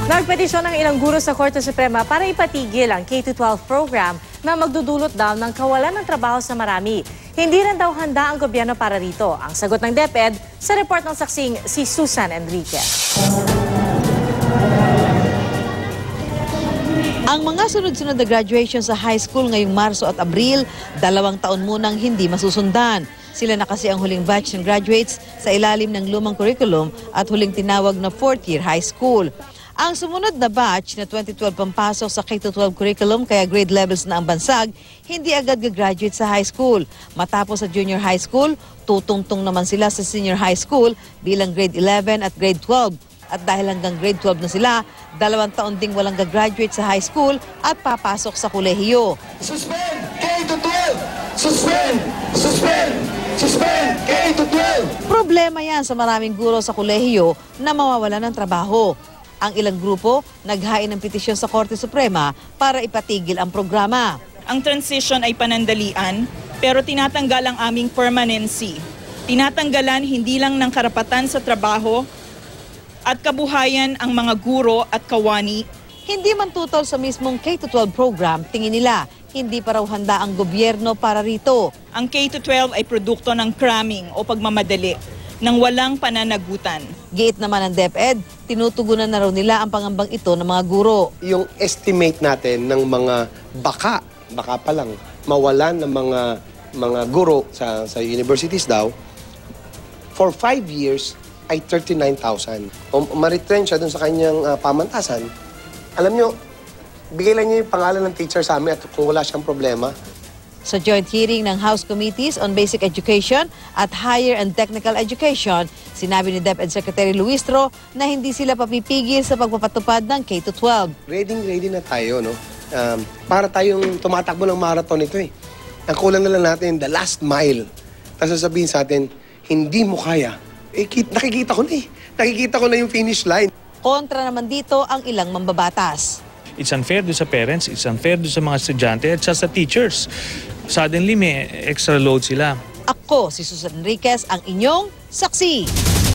Nagpetisyon ng ilang guro sa Korte Suprema para ipatigil ang K-12 program na magdudulot daw ng kawalan ng trabaho sa marami. Hindi rin daw handa ang gobyerno para rito. Ang sagot ng DepEd sa report ng saksing si Susan Enriquez. Ang mga sunod-sunod na graduation sa high school ngayong Marso at Abril, 2 taon munang hindi masusundan. Sila na kasi ang huling batch ng graduates sa ilalim ng lumang curriculum at huling tinawag na 4th year high school. Ang sumunod na batch na 2012 pampasok sa K-12 curriculum kaya grade levels na ang bansag, hindi agad gagraduate sa high school. Matapos sa junior high school, tutungtong naman sila sa senior high school bilang grade 11 at grade 12. At dahil hanggang grade 12 na sila, 2 taon ding walang gagraduate sa high school at papasok sa kolehiyo. Suspend K-12! Suspend! Suspend! Suspend K-12! Problema yan sa maraming guro sa kolehiyo na mawawalan ng trabaho. Ang ilang grupo naghain ng petisyon sa Korte Suprema para ipatigil ang programa. Ang transition ay panandalian pero tinatanggal ang aming permanency. Tinatanggalan hindi lang ng karapatan sa trabaho at kabuhayan ang mga guro at kawani. Hindi man tutol sa mismong K-12 program, tingin nila hindi pa raw handa ang gobyerno para rito. Ang K-12 ay produkto ng cramming o pagmamadali ng walang pananagutan. Giit naman ng DepEd, tinutugunan na raw nila ang pangambang ito ng mga guro. Yung estimate natin ng mga baka pa lang mawalan ng mga guro sa universities daw, for 5 years ay 39,000. O ma-retrench siya dun sa kanyang pamantasan, alam nyo, bigay lang niyo yung pangalan ng teacher sa amin at kung wala siyang problema. Sa joint hearing ng House Committees on Basic Education at Higher and Technical Education, sinabi ni DepEd Secretary Luistro na hindi sila papipigil sa pagpapatupad ng K-12. Ready na tayo, no? Para tayong tumatakbo ng marathon ito eh. Ang kulang na lang natin, the last mile. Tapos sasabihin sa atin, hindi mo kaya. Nakikita ko na eh. Nakikita ko na yung finish line. Kontra naman dito ang ilang mambabatas. It's unfair do sa parents, it's unfair do sa mga estudyante at sa teachers. Suddenly may extra load sila. Ako si Susan Enriquez, ang inyong saksi.